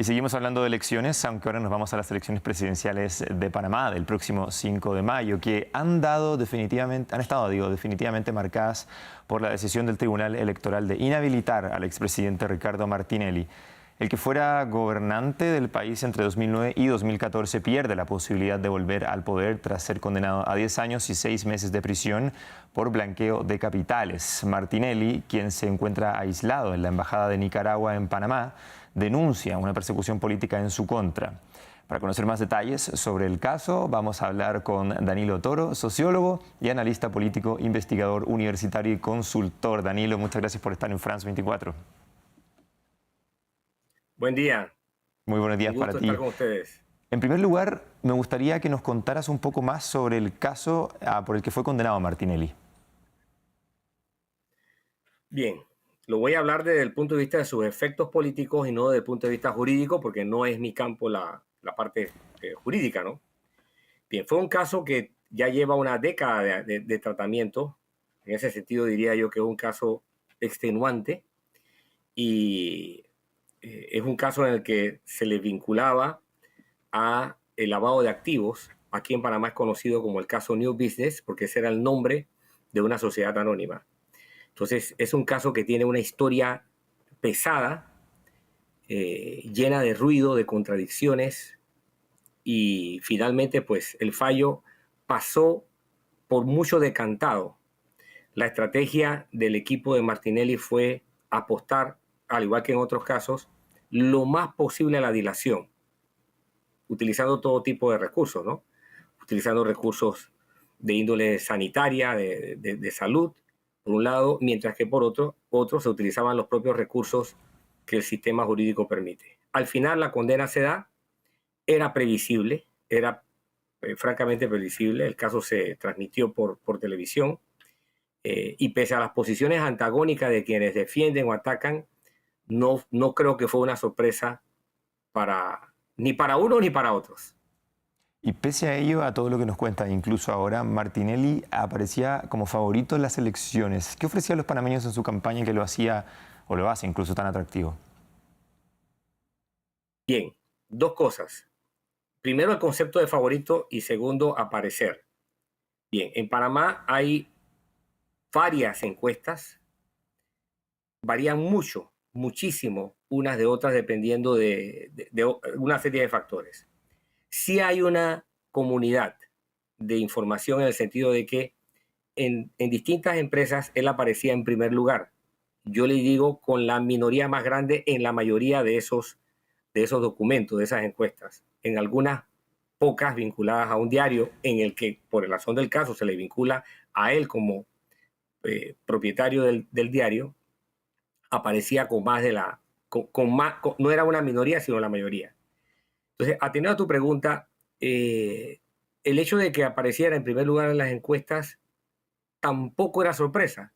Y seguimos hablando de elecciones, aunque ahora nos vamos a las elecciones presidenciales de Panamá del próximo 5 de mayo, que han estado, definitivamente marcadas por la decisión del Tribunal Electoral de inhabilitar al expresidente Ricardo Martinelli. El que fuera gobernante del país entre 2009 y 2014 pierde la posibilidad de volver al poder tras ser condenado a 10 años y 6 meses de prisión por blanqueo de capitales. Martinelli, quien se encuentra aislado en la Embajada de Nicaragua en Panamá, denuncia una persecución política en su contra. Para conocer más detalles sobre el caso, vamos a hablar con Danilo Toro, sociólogo y analista político, investigador universitario y consultor. Danilo, muchas gracias por estar en France 24. Buen día, Muy buenos un días para gusto estar ti. con ustedes. En primer lugar, me gustaría que nos contaras un poco más sobre el caso por el que fue condenado Martinelli. Bien, lo voy a hablar desde el punto de vista de sus efectos políticos y no desde el punto de vista jurídico, porque no es mi campo la parte jurídica, ¿no? Bien, fue un caso que ya lleva una década de tratamiento. En ese sentido diría yo que es un caso extenuante y es un caso en el que se le vinculaba a el lavado de activos. Aquí en Panamá es conocido como el caso New Business, porque ese era el nombre de una sociedad anónima. Entonces, es un caso que tiene una historia pesada, llena de ruido, de contradicciones, y finalmente, pues, el fallo pasó por mucho decantado. La estrategia del equipo de Martinelli fue apostar, al igual que en otros casos, lo más posible a la dilación, utilizando todo tipo de recursos, ¿no? Utilizando recursos de índole sanitaria, de salud, por un lado, mientras que por otro se utilizaban los propios recursos que el sistema jurídico permite. Al final la condena se da, era previsible, era francamente previsible, el caso se transmitió por televisión y pese a las posiciones antagónicas de quienes defienden o atacan, no creo que fue una sorpresa ni para uno ni para otros. Y pese a ello, a todo lo que nos cuenta, incluso ahora, Martinelli aparecía como favorito en las elecciones. ¿Qué ofrecía a los panameños en su campaña que lo hacía, o lo hace incluso tan atractivo? Bien, dos cosas. Primero, el concepto de favorito y segundo, aparecer. Bien, en Panamá hay varias encuestas, varían mucho, muchísimo, unas de otras dependiendo de una serie de factores. Sí hay una comunidad de información en el sentido de que en distintas empresas él aparecía en primer lugar. Yo le digo con la minoría más grande en la mayoría de esos documentos, de esas encuestas. En algunas pocas vinculadas a un diario en el que, por el razón del caso, se le vincula a él como propietario del diario, aparecía con más de la, con más, no era una minoría, sino la mayoría. Entonces, atendiendo a tu pregunta, el hecho de que apareciera en primer lugar en las encuestas tampoco era sorpresa.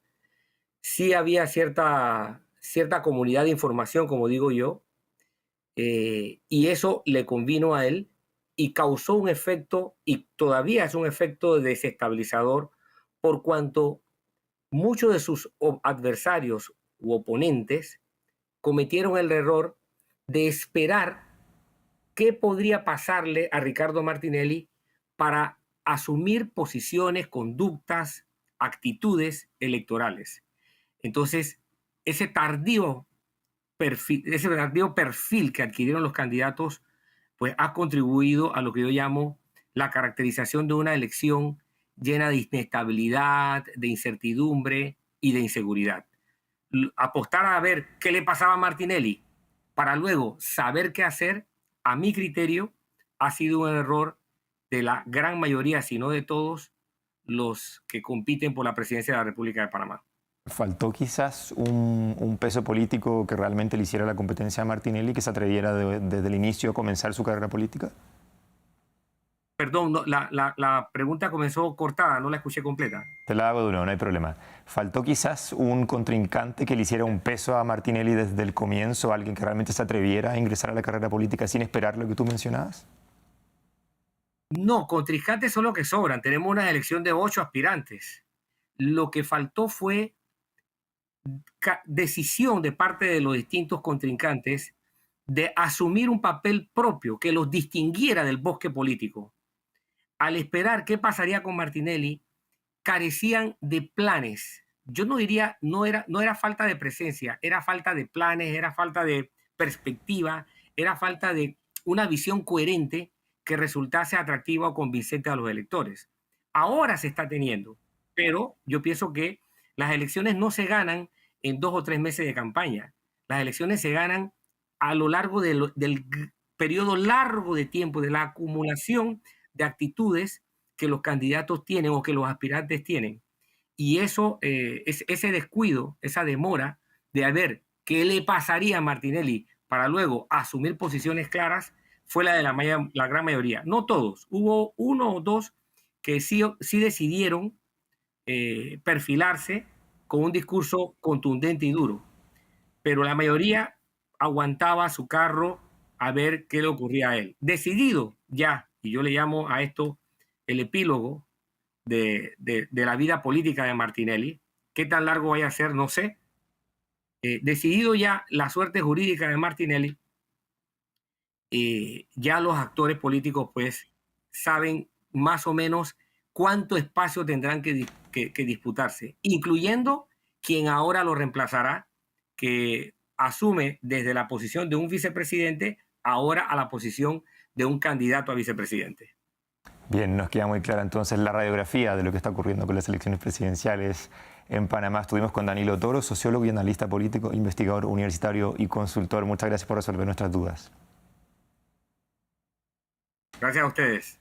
Sí había cierta comunidad de información, como digo yo, y eso le convino a él y causó un efecto, y todavía es un efecto desestabilizador, por cuanto muchos de sus adversarios u oponentes cometieron el error de esperar qué podría pasarle a Ricardo Martinelli para asumir posiciones, conductas, actitudes electorales. Entonces, ese tardío perfil que adquirieron los candidatos, pues ha contribuido a lo que yo llamo la caracterización de una elección llena de inestabilidad, de incertidumbre y de inseguridad. Apostar a ver qué le pasaba a Martinelli para luego saber qué hacer, a mi criterio, ha sido un error de la gran mayoría, si no de todos, los que compiten por la presidencia de la República de Panamá. ¿Faltó quizás un peso político que realmente le hiciera la competencia a Martinelli, que se atreviera desde el inicio a comenzar su carrera política? Perdón, no, la pregunta comenzó cortada, no la escuché completa. Te la hago de nuevo, no hay problema. ¿Faltó quizás un contrincante que le hiciera un peso a Martinelli desde el comienzo, alguien que realmente se atreviera a ingresar a la carrera política sin esperar lo que tú mencionabas? No, contrincantes son los que sobran. Tenemos una elección de 8 aspirantes. Lo que faltó fue decisión de parte de los distintos contrincantes de asumir un papel propio que los distinguiera del bosque político, al esperar qué pasaría con Martinelli, carecían de planes. Yo no diría, no era falta de presencia, era falta de planes, era falta de perspectiva, era falta de una visión coherente que resultase atractiva o convincente a los electores. Ahora se está teniendo, pero yo pienso que las elecciones no se ganan en 2 o 3 meses de campaña. Las elecciones se ganan a lo largo del periodo largo de tiempo, de la acumulación de actitudes que los candidatos tienen o que los aspirantes tienen. Y eso, ese descuido, esa demora de ver qué le pasaría a Martinelli para luego asumir posiciones claras, fue la de la gran mayoría. No todos, hubo uno o dos que sí decidieron perfilarse con un discurso contundente y duro, pero la mayoría aguantaba su carro a ver qué le ocurría a él. Decidido ya, y yo le llamo a esto el epílogo de la vida política de Martinelli, qué tan largo vaya a ser, no sé. Decidido ya la suerte jurídica de Martinelli, ya los actores políticos pues saben más o menos cuánto espacio tendrán que disputarse, incluyendo quien ahora lo reemplazará, que asume desde la posición de un vicepresidente ahora a la posición de un candidato a vicepresidente. Bien, nos queda muy clara entonces la radiografía de lo que está ocurriendo con las elecciones presidenciales en Panamá. Estuvimos con Danilo Toro, sociólogo y analista político, investigador universitario y consultor. Muchas gracias por resolver nuestras dudas. Gracias a ustedes.